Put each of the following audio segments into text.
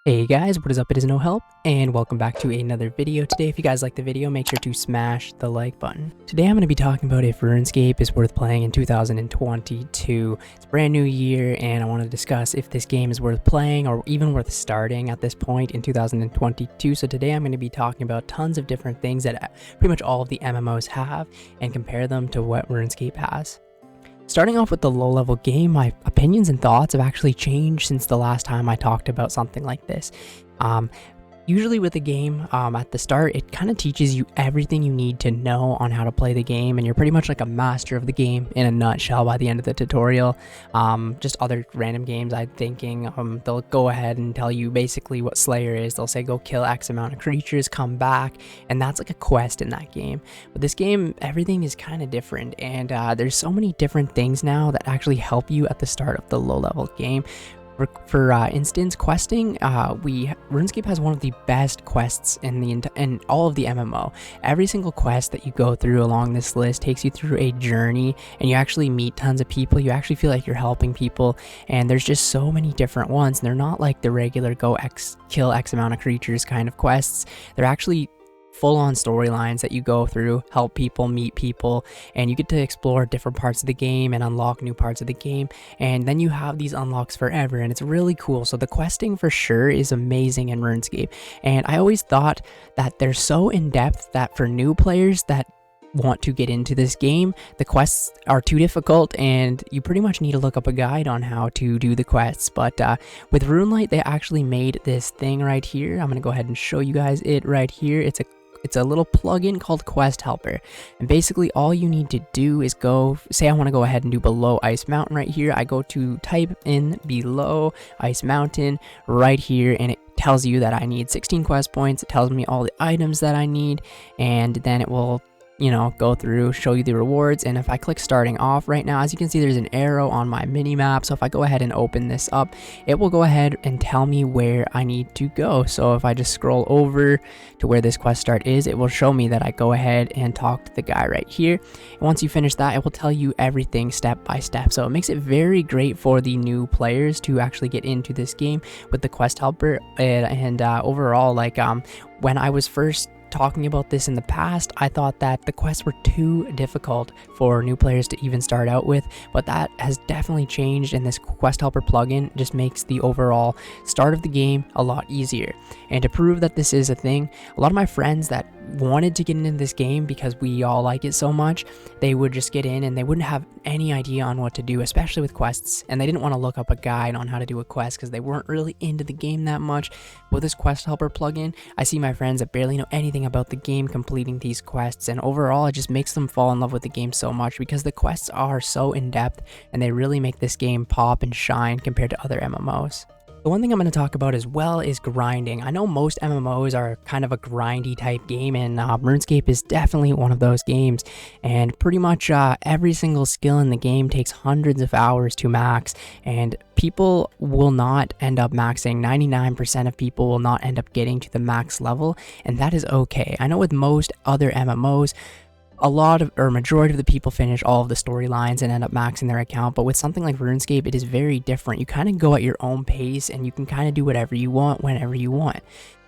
Hey guys, what is up? It is No Help, and welcome back to another video. Today, if you guys like the video, make sure to smash the like button. Today, I'm going to be talking about if RuneScape is worth playing in 2022. It's a brand new year, and I want to discuss if this game is worth playing or even worth starting at this point in 2022. So today, I'm going to be talking about tons of different things that pretty much all of the MMOs have and compare them to what RuneScape has. Starting off with the low-level game, my opinions and thoughts have actually changed since the last time I talked about something like this. Usually with a game, at the start, it kind of teaches you everything you need to know on how to play the game, and you're pretty much like a master of the game in a nutshell by the end of the tutorial. Just other random games I'm thinking, they'll go ahead and tell you basically what Slayer is. They'll say go kill X amount of creatures, come back, and that's like a quest in that game. But this game, everything is kind of different, and there's so many different things now that actually help you at the start of the low-level game. For instance, questing, RuneScape has one of the best quests in all of the MMO. Every single quest that you go through along this list takes you through a journey, and you actually meet tons of people. You actually feel like you're helping people, and there's just so many different ones. And they're not like the regular kill X amount of creatures kind of quests. They're actually full-on storylines that you go through, help people, meet people, and you get to explore different parts of the game and unlock new parts of the game, and then you have these unlocks forever, and it's really cool. So the questing for sure is amazing in RuneScape, and I always thought that they're so in-depth that for new players that want to get into this game, the quests are too difficult and you pretty much need to look up a guide on how to do the quests. But with RuneLite, they actually made this thing right here. I'm gonna go ahead and show you guys it right here. It's a little plugin called Quest Helper, and basically all you need to do is go, say I want to go ahead and do below Ice Mountain right here. I go to type in below Ice Mountain right here, and it tells you that I need 16 quest points. It tells me all the items that I need, and then it will, you know, go through, show you the rewards. And if I click starting off right now, as you can see, there's an arrow on my mini map. So if I go ahead and open this up, it will go ahead and tell me where I need to go. So if I just scroll over to where this quest start is, it will show me that I go ahead and talk to the guy right here. And once you finish that, it will tell you everything step by step. So it makes it very great for the new players to actually get into this game with the Quest Helper. And overall, like when I was first talking about this in the past, I thought that the quests were too difficult for new players to even start out with, but that has definitely changed, and this Quest Helper plugin just makes the overall start of the game a lot easier. And to prove that this is a thing, a lot of my friends that wanted to get into this game because we all like it so much, they would just get in and they wouldn't have any idea on what to do, especially with quests, and they didn't want to look up a guide on how to do a quest because they weren't really into the game that much. With this Quest Helper plugin, I see my friends that barely know anything about the game completing these quests, and overall it just makes them fall in love with the game so much because the quests are so in-depth and they really make this game pop and shine compared to other MMOs. The one thing I'm going to talk about as well is grinding. I know most MMOs are kind of a grindy type game, and RuneScape is definitely one of those games, and pretty much every single skill in the game takes hundreds of hours to max, and people will not end up maxing. 99% of people will not end up getting to the max level, and that is okay. I know with most other MMOs, majority of the people finish all of the storylines and end up maxing their account, but with something like RuneScape, it is very different. You kind of go at your own pace, and you can kind of do whatever you want whenever you want.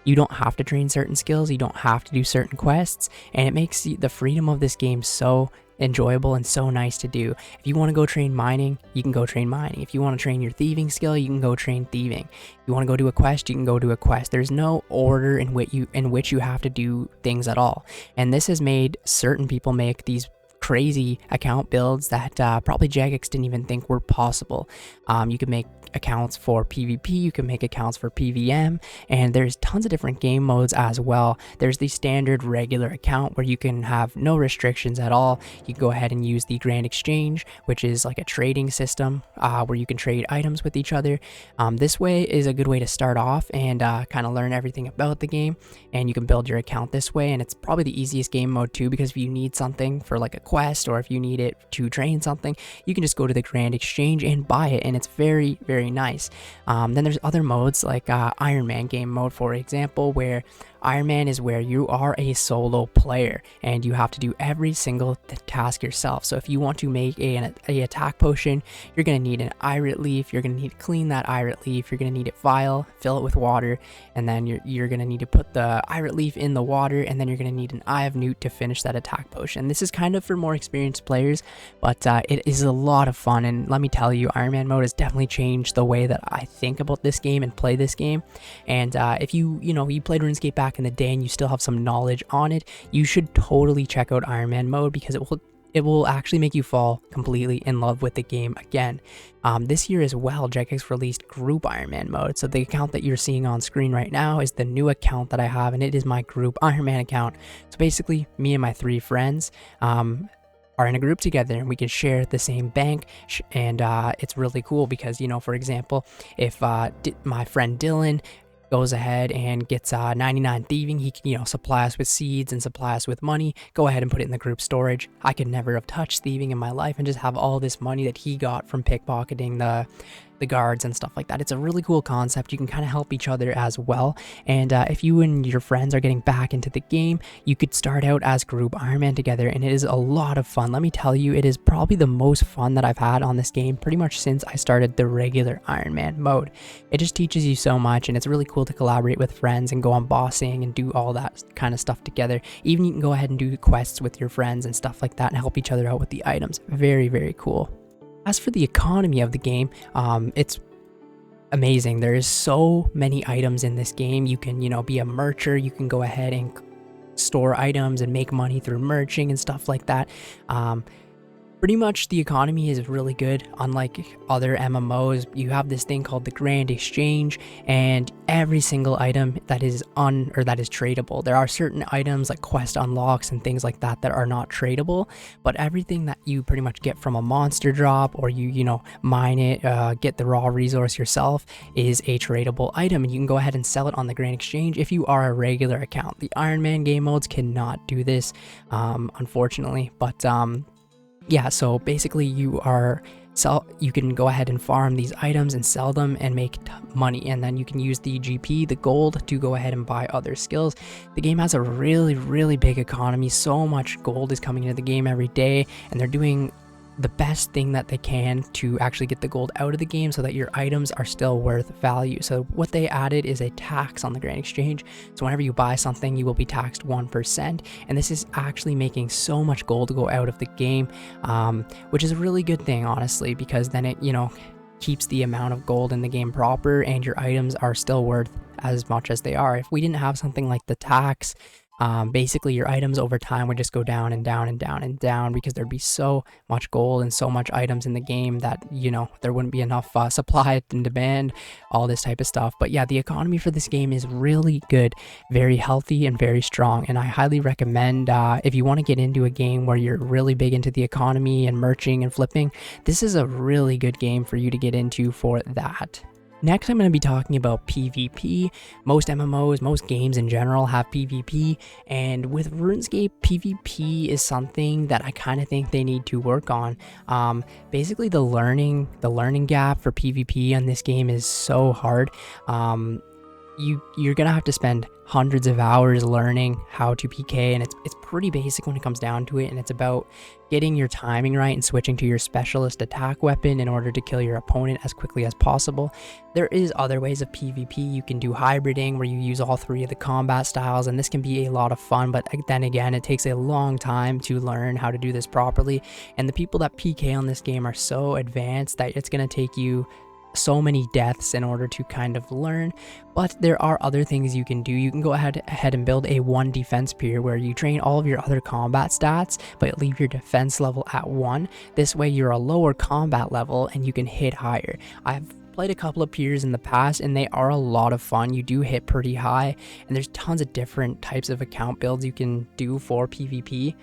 You don't have to train certain skills, you don't have to do certain quests, and it makes the freedom of this game so enjoyable and so nice to do. If you want to go train mining, you can go train mining. If you want to train your thieving skill, you can go train thieving. If you want to go do a quest, you can go do a quest. There's no order in which you have to do things at all. And this has made certain people make these crazy account builds that probably Jagex didn't even think were possible. You can make accounts for PvP, you can make accounts for PvM, and there's tons of different game modes as well. There's the standard regular account where you can have no restrictions at all. You can go ahead and use the Grand Exchange, which is like a trading system where you can trade items with each other. This way is a good way to start off and kind of learn everything about the game, and you can build your account this way, and it's probably the easiest game mode too, because if you need something for like a quest or if you need it to train something, you can just go to the Grand Exchange and buy it, and it's very, very nice. Then there's other modes like Ironman game mode, for example, where Ironman is where you are a solo player and you have to do every single task yourself. So if you want to make a attack potion, you're going to need an irit leaf, you're going to need to clean that irit leaf, you're going to need it vial, fill it with water, and then you're going to need to put the irit leaf in the water, and then you're going to need an eye of newt to finish that attack potion. This is kind of for more experienced players, but it is a lot of fun, and let me tell you, Ironman mode has definitely changed the way that I think about this game and play this game. And if you played RuneScape back in the day and you still have some knowledge on it, you should totally check out Ironman mode, because it will actually make you fall completely in love with the game again. This year as well, Jagex released group Ironman mode. So the account that you're seeing on screen right now is the new account that I have, and it is my group Ironman account. So basically, me and my 3 friends are in a group together, and we can share the same bank, and it's really cool because, for example, if my friend Dylan goes ahead and gets 99 thieving, he can supply us with seeds and supply us with money. Go ahead and put it in the group storage. I could never have touched thieving in my life and just have all this money that he got from pickpocketing the guards and stuff like that. It's a really cool concept. You can kind of help each other as well. And if you and your friends are getting back into the game, you could start out as group Ironman together, and it is a lot of fun. Let me tell you, it is probably the most fun that I've had on this game pretty much since I started the regular Ironman mode. It just teaches you so much, and it's really cool to collaborate with friends and go on bossing and do all that kind of stuff together. Even you can go ahead and do quests with your friends and stuff like that and help each other out with the items. Very, very cool. As for the economy of the game, it's amazing. There is so many items in this game. You can, be a mercher. You can go ahead and store items and make money through merching and stuff like that. Pretty much the economy is really good. Unlike other MMOs, you have this thing called the Grand Exchange, and every single item that is tradable. There are certain items like quest unlocks and things like that that are not tradable, but everything that you pretty much get from a monster drop, or you mine it, get the raw resource yourself, is a tradable item, and you can go ahead and sell it on the Grand Exchange if you are a regular account. The Ironman game modes cannot do this, unfortunately, but yeah, so basically you can go ahead and farm these items and sell them and make money, and then you can use the GP, the gold, to go ahead and buy other skills. The game has a really, really big economy. So much gold is coming into the game every day, and they're doing the best thing that they can to actually get the gold out of the game so that your items are still worth value. So what they added is a tax on the Grand Exchange. So whenever you buy something, you will be taxed 1%, and this is actually making so much gold go out of the game, which is a really good thing, honestly, because then it keeps the amount of gold in the game proper, and your items are still worth as much as they are. If we didn't have something like the tax, basically your items over time would just go down and down and down and down, because there'd be so much gold and so much items in the game that there wouldn't be enough supply and demand, all this type of stuff. But yeah, the economy for this game is really good, very healthy and very strong, and I highly recommend if you want to get into a game where you're really big into the economy and merching and flipping, this is a really good game for you to get into for that. Next, I'm going to be talking about PvP. Most MMOs, most games in general have PvP, and with RuneScape, PvP is something that I kind of think they need to work on. Basically, the learning gap for PvP on this game is so hard. You're gonna have to spend hundreds of hours learning how to PK, and it's pretty basic when it comes down to it, and it's about getting your timing right and switching to your specialist attack weapon in order to kill your opponent as quickly as possible. There is other ways of PvP. You can do hybriding, where you use all 3 of the combat styles, and this can be a lot of fun, but then again, it takes a long time to learn how to do this properly, and the people that PK on this game are so advanced that it's gonna take you so many deaths in order to kind of learn. But there are other things you can do. You can go ahead and build a 1 defense pier, where you train all of your other combat stats but leave your defense level at 1. This way you're a lower combat level and you can hit higher. I've played a couple of piers in the past, and they are a lot of fun. You do hit pretty high, and there's tons of different types of account builds you can do for PvP.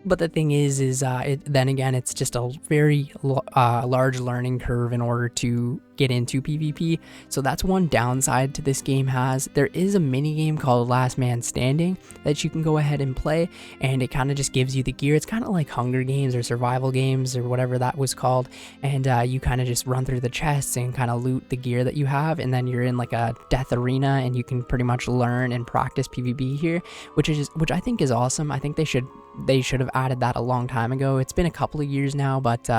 But the thing is then again, it's just a very large learning curve in order to get into PvP. So that's one downside to this game has. There is a mini game called Last Man Standing that you can go ahead and play, and it kind of just gives you the gear. It's kind of like Hunger Games or survival games or whatever that was called, and you kind of just run through the chests and kind of loot the gear that you have, and then you're in like a death arena and you can pretty much learn and practice PvP here, which I think is awesome. I think they should have added that a long time ago. It's been a couple of years now, but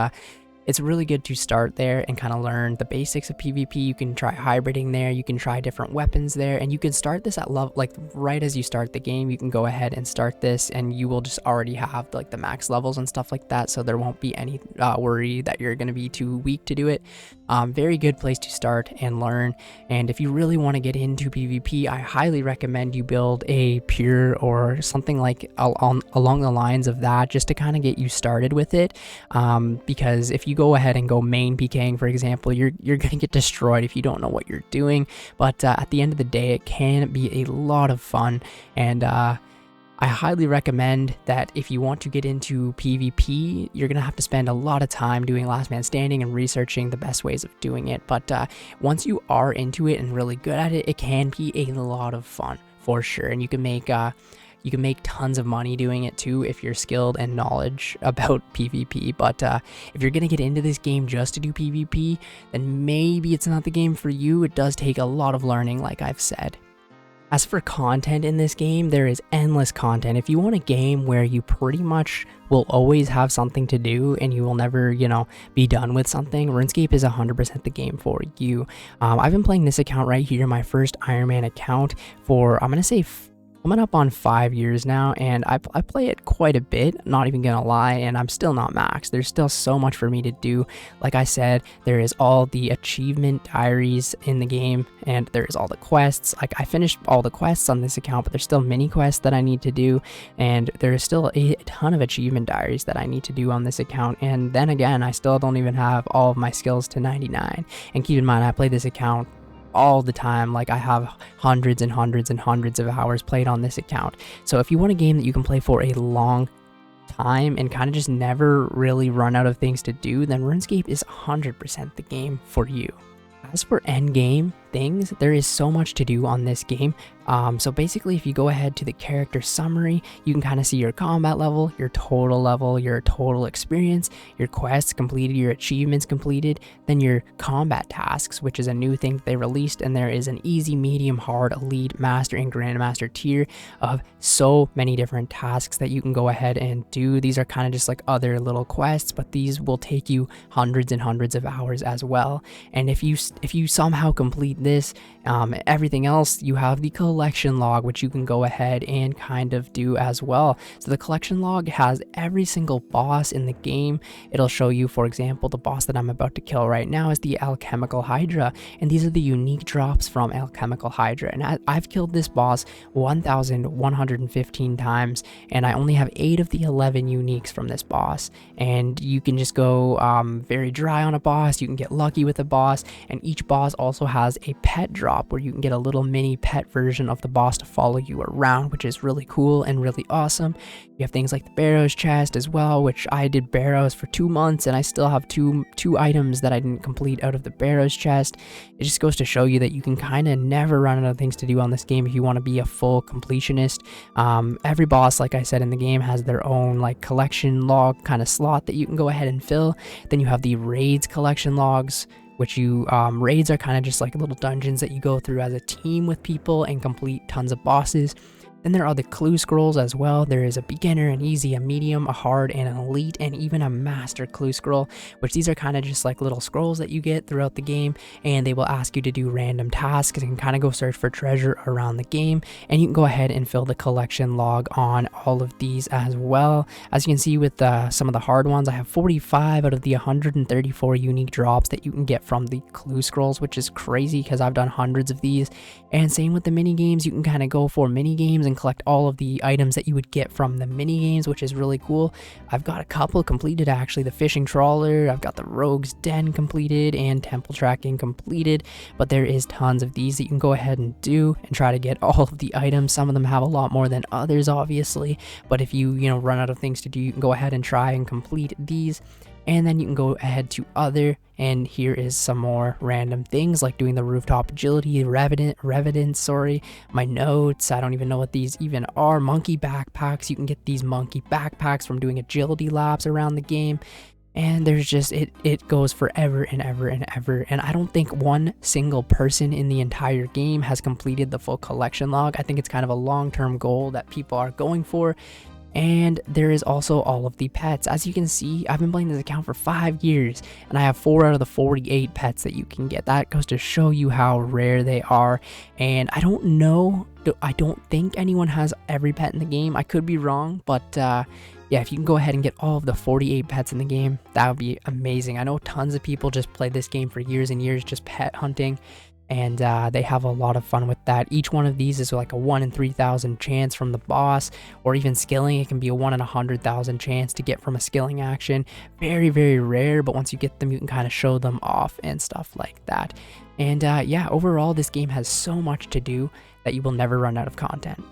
it's really good to start there and kind of learn the basics of PvP. You can try hybriding there, you can try different weapons there, and you can start this at level, like right as you start the game, you can go ahead and start this and you will just already have like the max levels and stuff like that, so there won't be any worry that you're going to be too weak to do it. Very good place to start and learn, and if you really want to get into PvP, I highly recommend you build a pure or something like along the lines of that, just to kind of get you started with it, because if you go ahead and go main PKing, for example, you're gonna get destroyed if you don't know what you're doing. But at the end of the day, it can be a lot of fun, and I highly recommend that if you want to get into PvP, you're gonna have to spend a lot of time doing Last Man Standing and researching the best ways of doing it. But once you are into it and really good at it, it can be a lot of fun for sure, and you can make tons of money doing it too if you're skilled and knowledge about PvP. But if you're gonna get into this game just to do PvP, then maybe it's not the game for you. It does take a lot of learning, like I've said. As for content in this game, there is endless content. If you want a game where you pretty much will always have something to do and you will never, be done with something, Runescape is 100% the game for you. I've been playing this account right here, my first Ironman account, for I'm coming up on 5 years now, and I play it quite a bit, not even gonna lie, and I'm still not maxed. There's still so much for me to do. Like I said, there is all the achievement diaries in the game, and there's all the quests. Like, I finished all the quests on this account, but there's still mini quests that I need to do, and there's still a ton of achievement diaries that I need to do on this account. And then again, I still don't even have all of my skills to 99. And keep in mind, I play this account all the time. Like, I have hundreds and hundreds and hundreds of hours played on this account. So if you want a game that you can play for a long time and kind of just never really run out of things to do, then RuneScape is 100% the game for you. As for end game things, there is so much to do on this game. So basically, if you go ahead to the character summary, you can kind of see your combat level, your total experience, your quests completed, your achievements completed, then your combat tasks, which is a new thing that they released, and there is an easy, medium, hard, elite, master, and grandmaster tier of so many different tasks that you can go ahead and do. These are kind of just like other little quests, but these will take you hundreds and hundreds of hours as well. And if you somehow complete this, everything else, you have the collection log, which you can go ahead and kind of do as well. So the collection log has every single boss in the game. It'll show you, for example, the boss that I'm about to kill right now is the Alchemical Hydra, and these are the unique drops from Alchemical Hydra. And I've killed this boss 1,115 times, and I only have 8 of the 11 uniques from this boss. And you can just go very dry on a boss, you can get lucky with a boss, and each boss also has a pet drop where you can get a little mini pet version of the boss to follow you around, which is really cool and really awesome. You have things like the Barrows chest as well, which I did Barrows for 2 months and I still have two items that I didn't complete out of the Barrows chest. It just goes to show you that you can kind of never run out of things to do on this game if you want to be a full completionist. Every boss, like I said, in the game has their own like collection log kind of slot that you can go ahead and fill. Then you have the raids collection logs, which raids are kind of just like little dungeons that you go through as a team with people and complete tons of bosses. Then there are the clue scrolls as well. There is a beginner, an easy, a medium, a hard, and an elite, and even a master clue scroll, which these are kind of just like little scrolls that you get throughout the game, and they will ask you to do random tasks and kind of go search for treasure around the game. And you can go ahead and fill the collection log on all of these as well. As you can see with some of the hard ones, I have 45 out of the 134 unique drops that you can get from the clue scrolls, which is crazy because I've done hundreds of these. And same with the mini games, you can kind of go for mini games and collect all of the items that you would get from the mini games, which is really cool. I've got a couple completed actually, the fishing trawler, I've got the rogue's den completed, and temple tracking completed, but there is tons of these that you can go ahead and do and try to get all of the items. Some of them have a lot more than others, obviously, but if you run out of things to do, you can go ahead and try and complete these. And then you can go ahead to other, and here is some more random things like doing the rooftop agility, revidence, my notes, I don't even know what these even are, monkey backpacks. You can get these monkey backpacks from doing agility laps around the game. And there's just, it goes forever and ever and ever. And I don't think one single person in the entire game has completed the full collection log. I think it's kind of a long-term goal that people are going for. And there is also all of the pets. As you can see, I've been playing this account for 5 years, and I have 4 out of the 48 pets that you can get. That goes to show you how rare they are. And I don't think anyone has every pet in the game. I could be wrong, but yeah, if you can go ahead and get all of the 48 pets in the game, that would be amazing. I know tons of people just play this game for years and years, just pet hunting. And they have a lot of fun with that. Each one of these is like a 1 in 3,000 chance from the boss, or even skilling. It can be a 1 in 100,000 chance to get from a skilling action. Very, very rare, but once you get them, you can kind of show them off and stuff like that. And yeah, overall, this game has so much to do that you will never run out of content.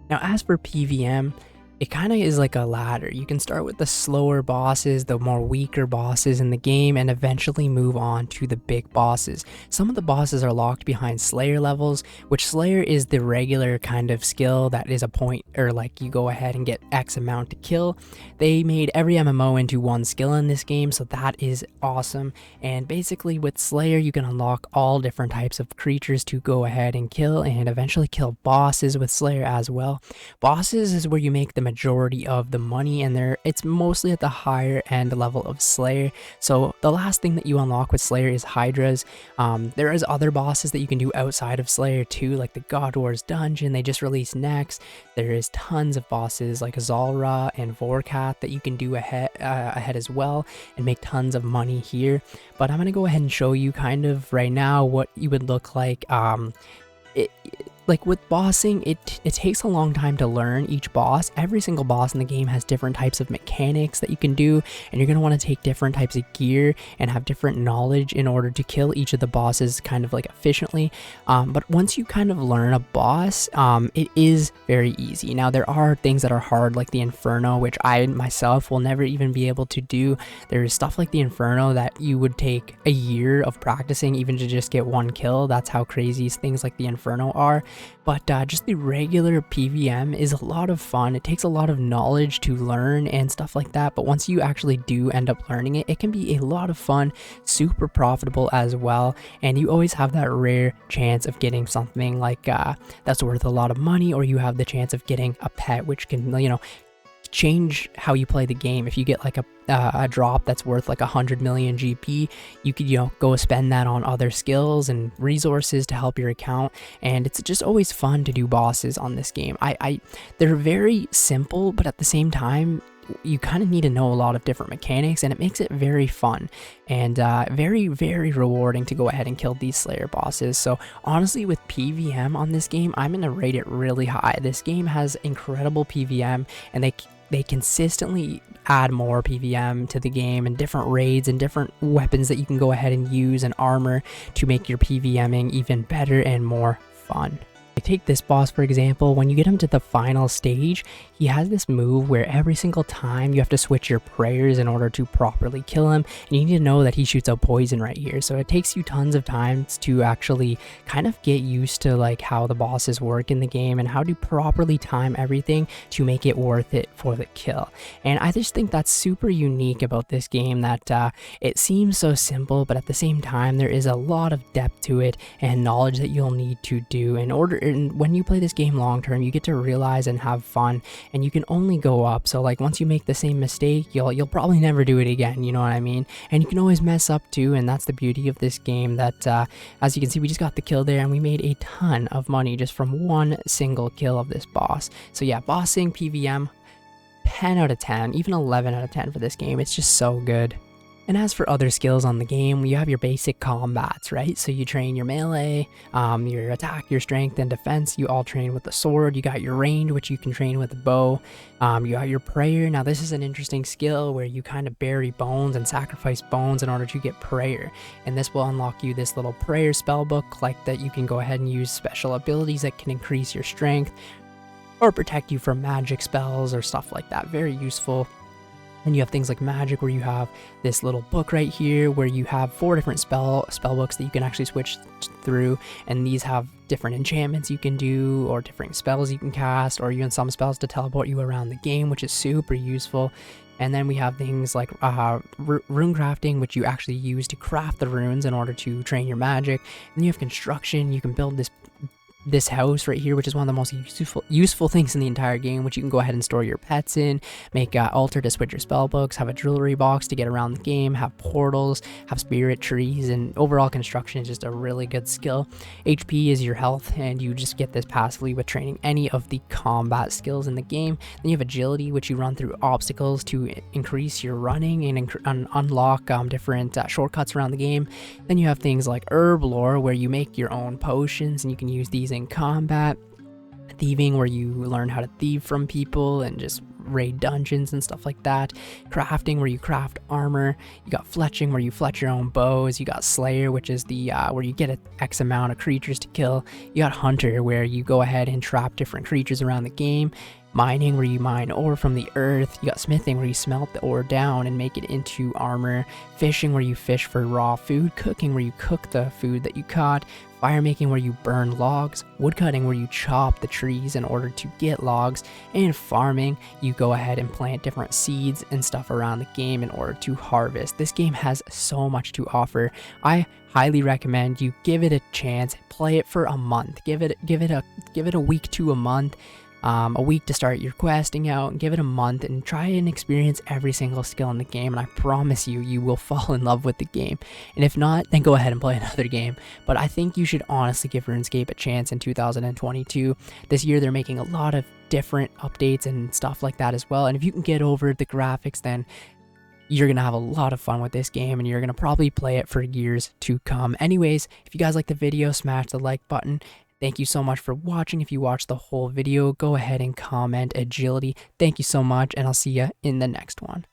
Now, as for PvM, it kind of is like a ladder. You can start with the slower bosses, the more weaker bosses in the game, and eventually move on to the big bosses. Some of the bosses are locked behind Slayer levels, which Slayer is the regular kind of skill that is a point, or like you go ahead and get X amount to kill. They made every MMO into one skill in this game, so that is awesome. And basically with Slayer, you can unlock all different types of creatures to go ahead and kill, and eventually kill bosses with Slayer as well. Bosses is where you make the majority of the money, and it's mostly at the higher end level of Slayer. So the last thing that you unlock with Slayer is Hydras. There is other bosses that you can do outside of Slayer too, like the God Wars dungeon they just released next. There is tons of bosses like Zalra and Vorkat that you can do ahead as well and make tons of money here. But I'm gonna go ahead and show you kind of right now what you would look like. Like with bossing, it takes a long time to learn each boss. Every single boss in the game has different types of mechanics that you can do, and you're going to want to take different types of gear and have different knowledge in order to kill each of the bosses kind of like efficiently. But once you kind of learn a boss, it is very easy. Now there are things that are hard like the Inferno, which I myself will never even be able to do. There's stuff like the Inferno that you would take a year of practicing even to just get one kill. That's how crazy things like the Inferno are. But just the regular PvM is a lot of fun. It takes a lot of knowledge to learn and stuff like that, but once you actually do end up learning it, it can be a lot of fun, super profitable as well, and you always have that rare chance of getting something like that's worth a lot of money, or you have the chance of getting a pet which can, change how you play the game. If you get like a drop that's worth like 100 million GP, you could go spend that on other skills and resources to help your account. And it's just always fun to do bosses on this game. They're very simple, but at the same time you kind of need to know a lot of different mechanics, and it makes it very fun and very, very rewarding to go ahead and kill these Slayer bosses. So honestly, with PvM on this game, I'm gonna rate it really high. This game has incredible PvM, and they consistently add more PvM to the game, and different raids and different weapons that you can go ahead and use, and armor to make your PvMing even better and more fun. Take this boss for example. When you get him to the final stage, he has this move where every single time you have to switch your prayers in order to properly kill him, and you need to know that he shoots out poison right here. So it takes you tons of times to actually kind of get used to like how the bosses work in the game and how to properly time everything to make it worth it for the kill. And I just think that's super unique about this game, that it seems so simple, but at the same time there is a lot of depth to it and knowledge that you'll need to do in order. And when you play this game long term, you get to realize and have fun, and you can only go up. So like once you make the same mistake, you'll probably never do it again, you know what I mean? And you can always mess up too, and that's the beauty of this game, that as you can see, we just got the kill there, and we made a ton of money just from one single kill of this boss. So yeah, bossing, PvM, 10 out of 10, even 11 out of 10 for this game. It's just so good. And as for other skills on the game, you have your basic combats, right? So you train your melee, your attack, your strength, and defense. You all train with the sword. You got your range, which you can train with the bow. You got your prayer. Now this is an interesting skill where you kind of bury bones and sacrifice bones in order to get prayer. And this will unlock you this little prayer spell book like that. You can go ahead and use special abilities that can increase your strength or protect you from magic spells or stuff like that. Very useful. And you have things like magic where you have this little book right here where you have 4 different spell books that you can actually switch through, and these have different enchantments you can do or different spells you can cast, or even some spells to teleport you around the game, which is super useful. And then we have things like rune crafting, which you actually use to craft the runes in order to train your magic. And you have construction. You can build this house right here, which is one of the most useful things in the entire game, which you can go ahead and store your pets in, make an altar to switch your spell books, have a jewelry box to get around the game, have portals, have spirit trees, and overall construction is just a really good skill. HP is your health, and you just get this passively with training any of the combat skills in the game. Then you have agility, which you run through obstacles to increase your running and unlock different shortcuts around the game. Then you have things like herb lore, where you make your own potions and you can use these in combat. Thieving, where you learn how to thieve from people and just raid dungeons and stuff like that. Crafting, where you craft armor. You got fletching, where you fletch your own bows. You got slayer, which is the where you get an X amount of creatures to kill. You got hunter, where you go ahead and trap different creatures around the game. Mining, where you mine ore from the earth. You got smithing, where you smelt the ore down and make it into armor. Fishing, where you fish for raw food. Cooking, where you cook the food that you caught. Fire making, where you burn logs. Woodcutting, where you chop the trees in order to get logs. And farming, you go ahead and plant different seeds and stuff around the game in order to harvest. This game has so much to offer. I highly recommend you give it a chance. Play it for a month. Give it a week to a month. A week to start your questing out, and give it a month and try and experience every single skill in the game, and I promise you, you will fall in love with the game. And if not, then go ahead and play another game. But I think you should honestly give RuneScape a chance in 2022. This year they're making a lot of different updates and stuff like that as well, and if you can get over the graphics, then you're going to have a lot of fun with this game, and you're going to probably play it for years to come. Anyways, if you guys like the video, smash the like button. Thank you so much for watching. If you watched the whole video, go ahead and comment agility. Thank you so much, and I'll see you in the next one.